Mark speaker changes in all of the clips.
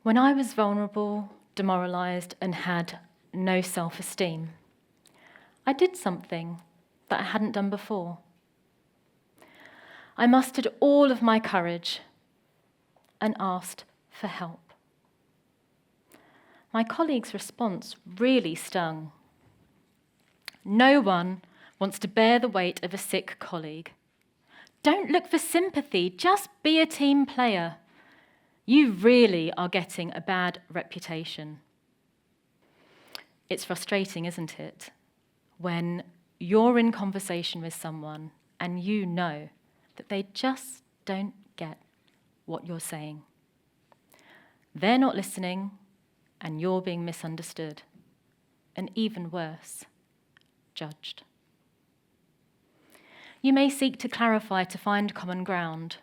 Speaker 1: When I was vulnerable, demoralised, and had no self-esteem, I did something that I hadn't done before. I mustered all of my courage and asked for help. My colleague's response really stung. No one wants to bear the weight of a sick colleague. Don't look for sympathy, just be a team player. You really are getting a bad reputation. It's frustrating, isn't it, when you're in conversation with someone and you know that they just don't get what you're saying. They're not listening, and you're being misunderstood, and even worse, judged. You may seek to clarify to find common ground,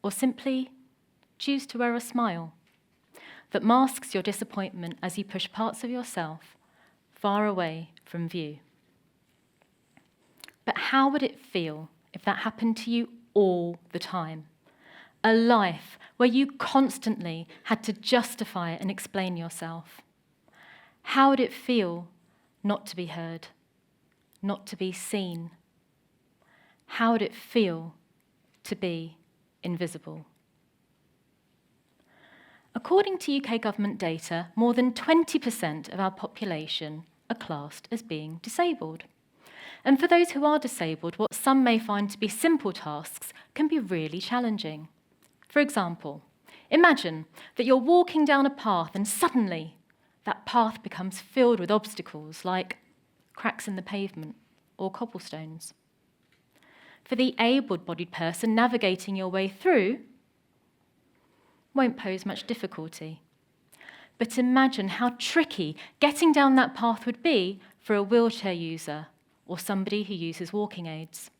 Speaker 1: or simply choose to wear a smile that masks your disappointment as you push parts of yourself far away from view. But how would it feel if that happened to you all the time? A life where you constantly had to justify and explain yourself. How would it feel not to be heard, not to be seen? How would it feel to be invisible? According to UK government data, more than 20% of our population are classed as being disabled. And for those who are disabled, what some may find to be simple tasks can be really challenging. For example, imagine that you're walking down a path and suddenly that path becomes filled with obstacles like cracks in the pavement or cobblestones. For the able-bodied person, navigating your way through won't pose much difficulty. But imagine how tricky getting down that path would be for a wheelchair user or somebody who uses walking aids.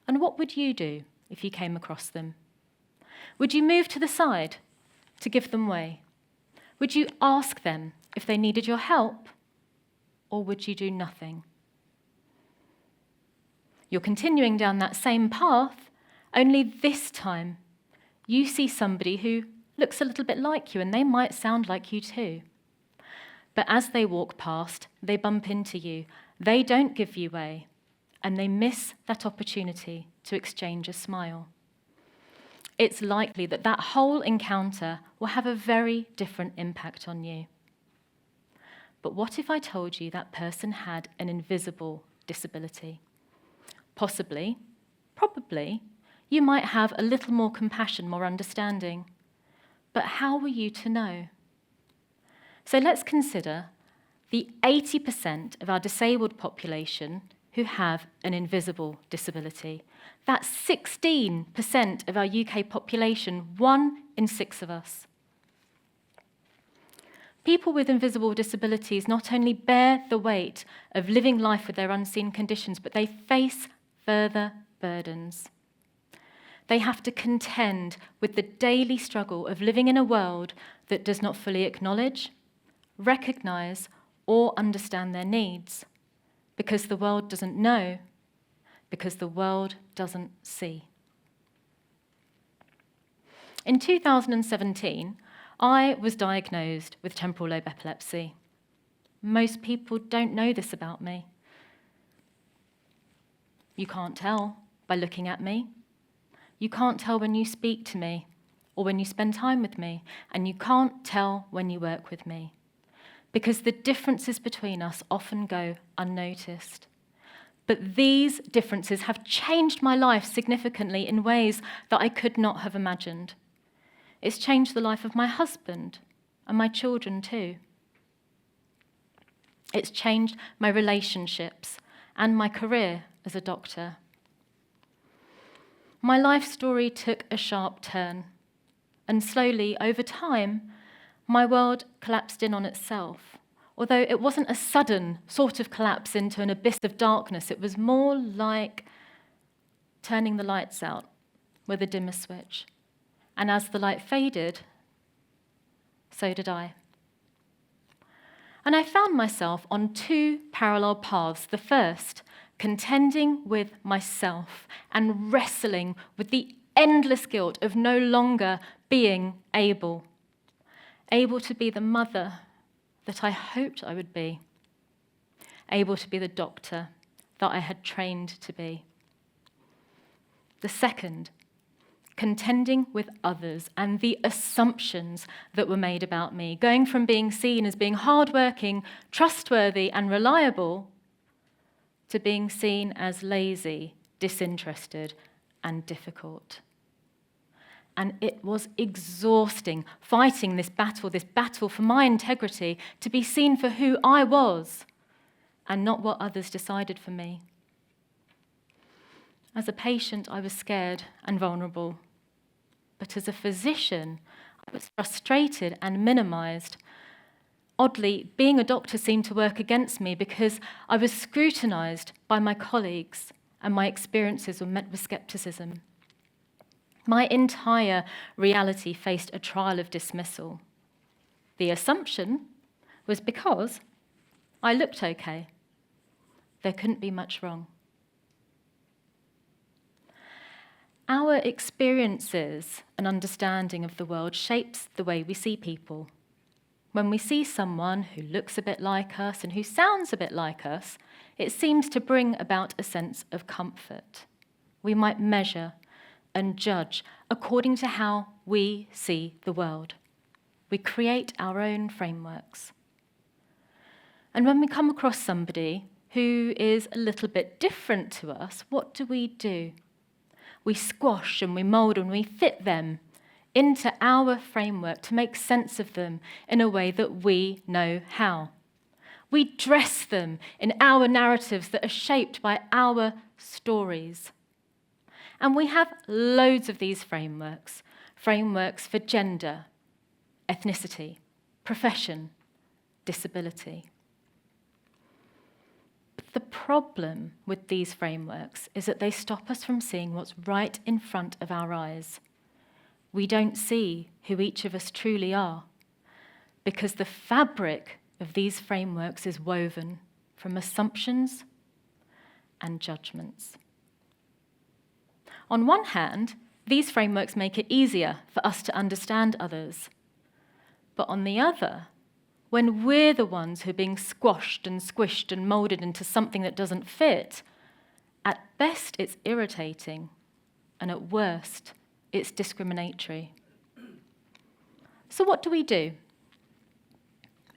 Speaker 1: And what would you do if you came across them? Would you move to the side to give them way? Would you ask them if they needed your help? Or would you do nothing? You're continuing down that same path, only this time you see somebody who looks a little bit like you, and they might sound like you too. But as they walk past, they bump into you. They don't give you way, and they miss that opportunity to exchange a smile. It's likely that that whole encounter will have a very different impact on you. But what if I told you that person had an invisible disability? Possibly, probably, you might have a little more compassion, more understanding. But how were you to know? So let's consider the 80% of our disabled population who have an invisible disability. That's 16% of our UK population, 1 in 6 of us. People with invisible disabilities not only bear the weight of living life with their unseen conditions, but they face further burdens. They have to contend with the daily struggle of living in a world that does not fully acknowledge, recognise, or understand their needs, because the world doesn't know, because the world doesn't see. In 2017, I was diagnosed with temporal lobe epilepsy. Most people don't know this about me. You can't tell by looking at me. You can't tell when you speak to me or when you spend time with me, and you can't tell when you work with me, because the differences between us often go unnoticed. But these differences have changed my life significantly in ways that I could not have imagined. It's changed the life of my husband and my children too. It's changed my relationships and my career as a doctor. My life story took a sharp turn, and slowly, over time, my world collapsed in on itself. Although it wasn't a sudden sort of collapse into an abyss of darkness, it was more like turning the lights out with a dimmer switch. And as the light faded, so did I. And I found myself on 2 parallel paths. The first, contending with myself and wrestling with the endless guilt of no longer being able. able to be the mother that I hoped I would be, able to be the doctor that I had trained to be. The second, contending with others and the assumptions that were made about me, going from being seen as being hardworking, trustworthy, and reliable to being seen as lazy, disinterested, and difficult. And it was exhausting fighting this battle for my integrity, to be seen for who I was and not what others decided for me. As a patient, I was scared and vulnerable. But as a physician, I was frustrated and minimized. Oddly, being a doctor seemed to work against me because I was scrutinized by my colleagues and my experiences were met with skepticism. My entire reality faced a trial of dismissal. The assumption was because I looked okay. There couldn't be much wrong. Our experiences and understanding of the world shapes the way we see people. When we see someone who looks a bit like us and who sounds a bit like us, it seems to bring about a sense of comfort. We might measure and judge according to how we see the world. We create our own frameworks. And when we come across somebody who is a little bit different to us, what do? We squash and we mould and we fit them into our framework to make sense of them in a way that we know how. We dress them in our narratives that are shaped by our stories. And we have loads of these frameworks for gender, ethnicity, profession, disability. But the problem with these frameworks is that they stop us from seeing what's right in front of our eyes. We don't see who each of us truly are because the fabric of these frameworks is woven from assumptions and judgments. On one hand, these frameworks make it easier for us to understand others. But on the other, when we're the ones who are being squashed and squished and moulded into something that doesn't fit, at best it's irritating, and at worst it's discriminatory. So what do?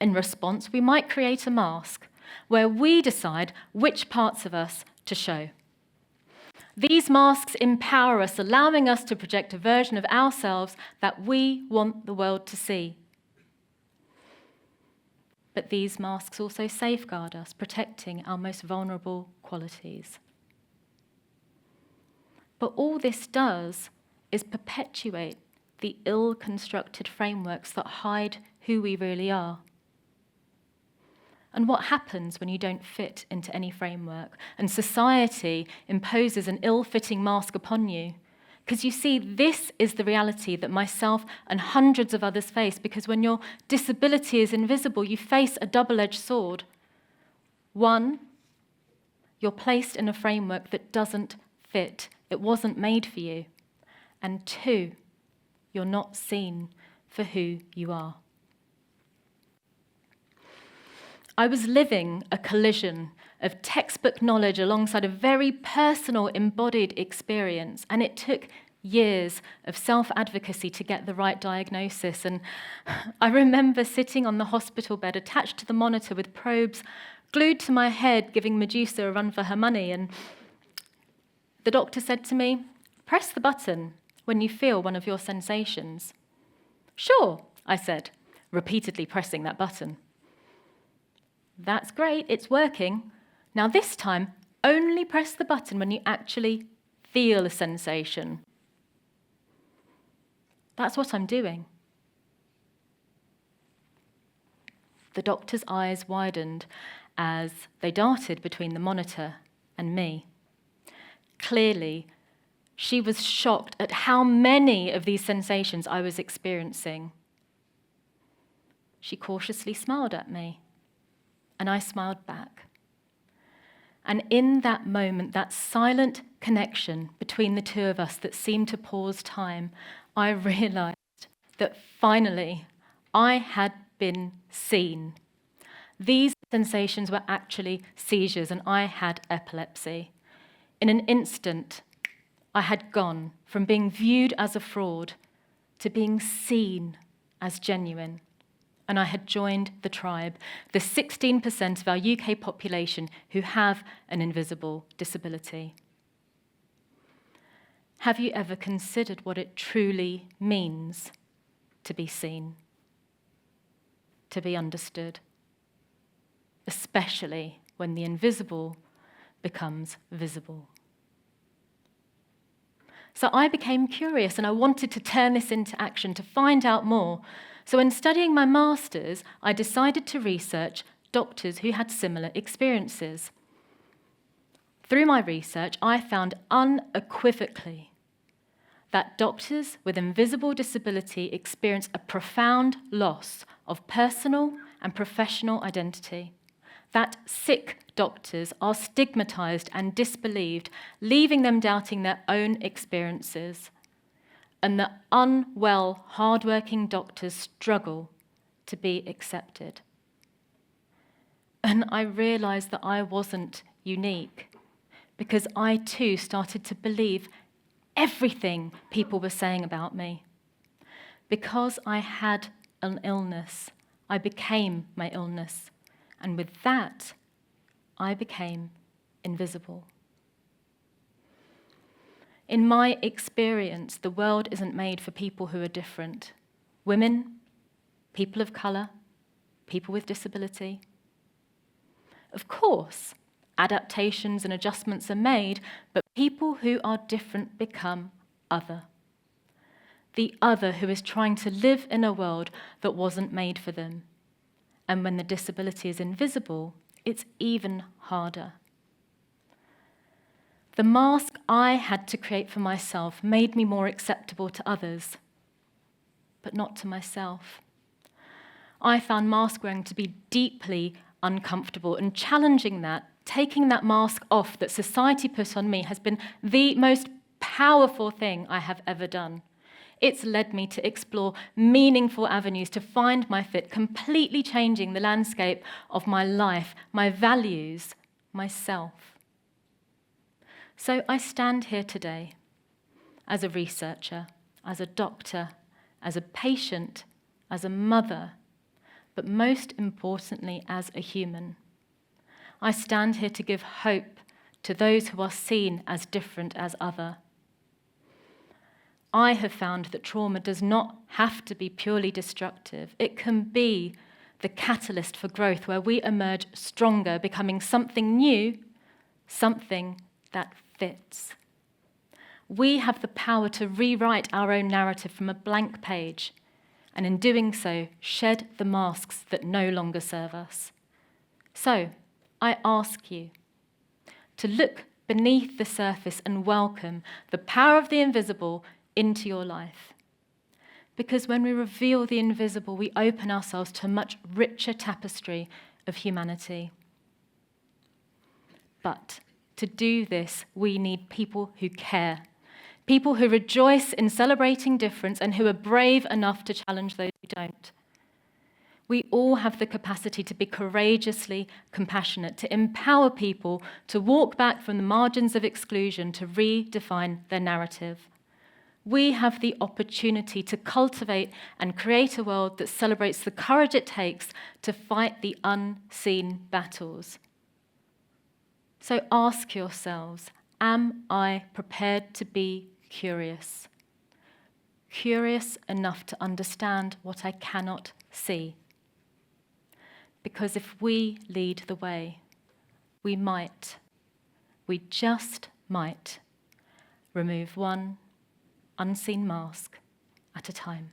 Speaker 1: In response, we might create a mask where we decide which parts of us to show. These masks empower us, allowing us to project a version of ourselves that we want the world to see. But these masks also safeguard us, protecting our most vulnerable qualities. But all this does is perpetuate the ill-constructed frameworks that hide who we really are. And what happens when you don't fit into any framework and society imposes an ill-fitting mask upon you? Because you see, this is the reality that myself and hundreds of others face, because when your disability is invisible, you face a double-edged sword. One, you're placed in a framework that doesn't fit. It wasn't made for you. And two, you're not seen for who you are. I was living a collision of textbook knowledge alongside a very personal, embodied experience, and it took years of self-advocacy to get the right diagnosis. And I remember sitting on the hospital bed attached to the monitor with probes glued to my head, giving Medusa a run for her money, and the doctor said to me, "Press the button when you feel one of your sensations." "Sure," I said, repeatedly pressing that button. "That's great, it's working. Now this time, only press the button when you actually feel a sensation." That's what I'm doing. The doctor's eyes widened as they darted between the monitor and me. Clearly, she was shocked at how many of these sensations I was experiencing. She cautiously smiled at me, and I smiled back. And in that moment, that silent connection between the two of us that seemed to pause time, I realized that finally I had been seen. These sensations were actually seizures, and I had epilepsy. In an instant, I had gone from being viewed as a fraud to being seen as genuine. And I had joined the tribe, the 16% of our UK population who have an invisible disability. Have you ever considered what it truly means to be seen, to be understood, especially when the invisible becomes visible? So I became curious and I wanted to turn this into action, to find out more. So in studying my master's, I decided to research doctors who had similar experiences. Through my research, I found unequivocally that doctors with invisible disability experience a profound loss of personal and professional identity. That sick doctors are stigmatized and disbelieved, leaving them doubting their own experiences. And the unwell, hardworking doctors struggle to be accepted. And I realized that I wasn't unique, because I too started to believe everything people were saying about me. Because I had an illness, I became my illness. And with that, I became invisible. In my experience, the world isn't made for people who are different. Women, people of colour, people with disability. Of course, adaptations and adjustments are made, but people who are different become other. The other who is trying to live in a world that wasn't made for them. And when the disability is invisible, it's even harder. The mask I had to create for myself made me more acceptable to others, but not to myself. I found mask wearing to be deeply uncomfortable, and challenging that, taking that mask off that society put on me, has been the most powerful thing I have ever done. It's led me to explore meaningful avenues to find my fit, completely changing the landscape of my life, my values, myself. So I stand here today as a researcher, as a doctor, as a patient, as a mother, but most importantly, as a human. I stand here to give hope to those who are seen as different, as other. I have found that trauma does not have to be purely destructive. It can be the catalyst for growth, where we emerge stronger, becoming something new, something that fits. We have the power to rewrite our own narrative from a blank page, and in doing so, shed the masks that no longer serve us. So, I ask you to look beneath the surface and welcome the power of the invisible into your life. Because when we reveal the invisible, we open ourselves to a much richer tapestry of humanity. But to do this, we need people who care, people who rejoice in celebrating difference and who are brave enough to challenge those who don't. We all have the capacity to be courageously compassionate, to empower people to walk back from the margins of exclusion, to redefine their narrative. We have the opportunity to cultivate and create a world that celebrates the courage it takes to fight the unseen battles. So ask yourselves, am I prepared to be curious? Curious enough to understand what I cannot see. Because if we lead the way, we just might, remove one unseen mask at a time.